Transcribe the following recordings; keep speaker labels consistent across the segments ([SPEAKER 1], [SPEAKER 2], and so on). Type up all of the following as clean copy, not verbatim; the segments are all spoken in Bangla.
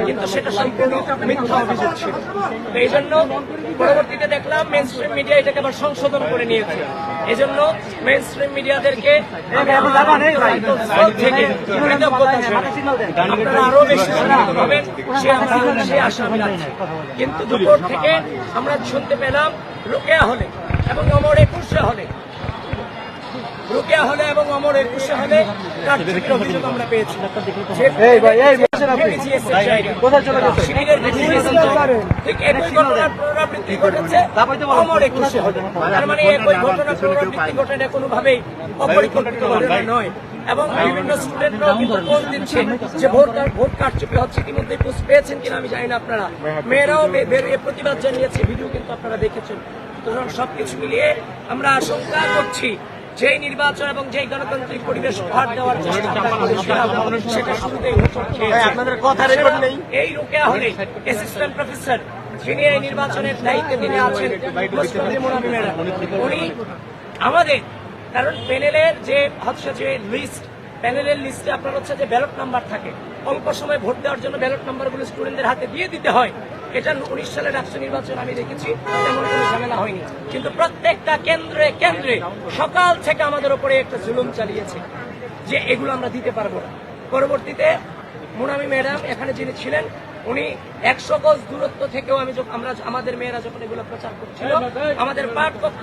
[SPEAKER 1] কিন্তু সেটা সম্পূর্ণ মিথ্যা অভিযোগ ছিল। এই জন্য পরবর্তীতে দেখলাম মেইন স্ট্রিম মিডিয়া এটাকে আবার সংশোধন করে নিয়েছে। এই জন্য মেইন স্ট্রিম মিডিয়াদেরকে আপনারা আরো বেশি হবেন সে আশা আমি রাখছি। কিন্তু দুপুর থেকে আমরা শুনতে পেলাম রোকেয়া হলে এবং অমর 21 হলে এবং অমর 21 হলে কারচুপির অভিযোগ আমরা পেয়েছি। ঠিক একই ঘটনার পুনরাবৃত্তি ঘটেছে অমর 21 হলে। তার মানে একই ঘটনার পুনরাবৃত্তি ঘটে এটা কোনোভাবেই অপরিকল্পিত ঘটনা নয়। এবং বিভিন্ন স্টুডেন্টরাও কিন্তু পোস্ট দিচ্ছে যে ভোট কারচুপি হচ্ছে। ইতিমধ্যে পোস্ট পেয়েছেন কিনা আমি জানি না আপনারা। মেয়েরাও প্রতিবাদ জানিয়েছে, ভিডিও কিন্তু আপনারা দেখেছেন। সুতরাং সবকিছু মিলিয়ে আমরা আশঙ্কা করছি যেই নির্বাচন এবং যেই গণতান্ত্রিক পরিবেশ উপহার দেওয়ার চেষ্টা সেটা শুরুতেই এই রোকেয়া হলে অ্যাসিস্ট্যান্ট প্রফেসর যিনি এই নির্বাচনের দায়িত্বে তিনি আছেন উনি আমাদের, কারণ প্যানেলের যে হচ্ছে যে লিস্ট, প্যানেলের লিস্টে আপনার হচ্ছে যে ব্যালট নাম্বার থাকে, অল্প সময় ভোট দেওয়ার জন্য ব্যালট নাম্বারগুলো স্টুডেন্টদের হাতে দিয়ে দিতে হয়। এটা 19 সালের রাষ্ট্র নির্বাচন আমি দেখেছি, তেমন কোনো ঝামেলা হয়নি। কিন্তু প্রত্যেকটা কেন্দ্রে কেন্দ্রে সকাল থেকে আমাদের উপরে একটা জুলুম চালিয়েছে যে এগুলো আমরা দিতে পারবো না। পরবর্তীতে মুনামি ম্যাডাম এখানে যিনি ছিলেন উনি 100 গজ দূরত্ব থেকেও আমাদের মেয়েরা যখন এগুলো প্রচার করছিল, আমাদের পাঠকক্ষ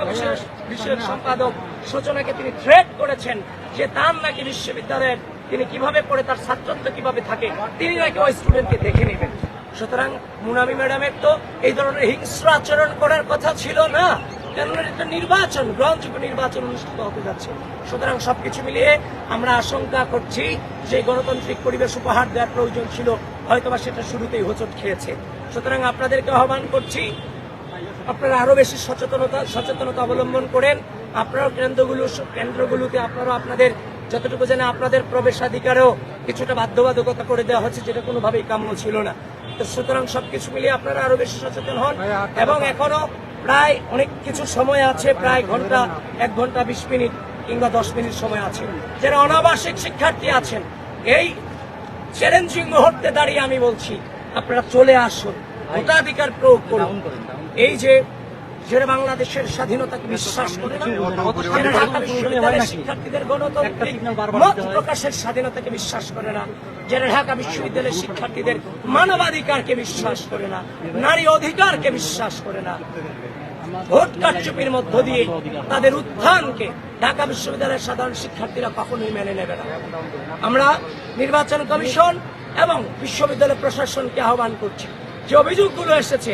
[SPEAKER 1] বিষয়ক সম্পাদক সূচনাকে তিনি থ্রেট করেছেন যে তার নাকি বিশ্ববিদ্যালয়ের তিনি কিভাবে পড়ে, তার ছাত্রত্ব কিভাবে থাকে, তিনি নাকি ওই স্টুডেন্টকে দেখে নেবেন। সুতরাং মুনামি ম্যাডামের তো এই ধরনের হিংস্র আচরণ করার কথা ছিল না, কেননা একটা নির্বাচন, গ্রহণযোগ্য নির্বাচন অনুষ্ঠিত হতে যাচ্ছে। সুতরাং সবকিছু মিলিয়ে আমরা আশঙ্কা করছি যে গণতান্ত্রিক পরিবেশ উপহার দেওয়ার প্রয়োজন ছিল, হয়তোবা সেটা শুরুতেই হোঁচট খেয়েছে। সুতরাং আপনাদেরকে আহ্বান করছি আপনারা আরো বেশি সচেতনতা অবলম্বন করেন। আপনারাও কেন্দ্রগুলোতে আপনারাও আপনাদের যতটুকু জানে আপনাদের প্রবেশাধিকারেও কিছুটা বাধ্যবাধকতা করে দেওয়া হচ্ছে, যেটা কোনোভাবেই কাম্য ছিল না। তো সুতরাং সবকিছু মিলিয়ে আপনারা আরো বেশি সচেতন হন। এবং এখনো প্রায় অনেক কিছু সময় আছে, প্রায় 1 ঘন্টা 20 মিনিট কিংবা 10 মিনিট সময় আছে। যারা অনাবাসিক শিক্ষার্থী আছেন, এই চ্যালেঞ্জিং মুহূর্তে দাঁড়িয়ে আমি বলছি আপনারা চলে আসুন, ভোটাধিকার প্রয়োগ করুন। এই যে যারা বাংলাদেশের স্বাধীনতাকে বিশ্বাস করে না, যারা ঢাকা বিশ্ববিদ্যালয়ের শিক্ষার্থীদের গণতান্ত্রিক মত প্রকাশের স্বাধীনতাকে বিশ্বাস করে না, যারা ঢাকা বিশ্ববিদ্যালয়ের শিক্ষার্থীদের মানবাধিকারকে বিশ্বাস করে না, নারী অধিকারকে বিশ্বাস করে না, ভোট কারচুপির মধ্য দিয়ে তাদের উত্থানকে ঢাকা বিশ্ববিদ্যালয়ের সাধারণ শিক্ষার্থীরা কখনোই মেনে নেবে না। আমরা নির্বাচন কমিশন এবং বিশ্ববিদ্যালয় প্রশাসনকে আহ্বান করছি যে অভিযোগগুলো এসেছে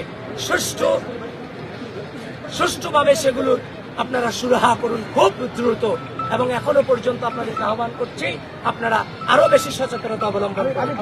[SPEAKER 1] সুষ্ঠুভাবে সেগুলো আপনারা সুরাহা করুন খুব দ্রুত। এবং এখনো পর্যন্ত আপনাদেরকে আহ্বান করছি আপনারা আরো বেশি সচেতনতা অবলম্বন করুন।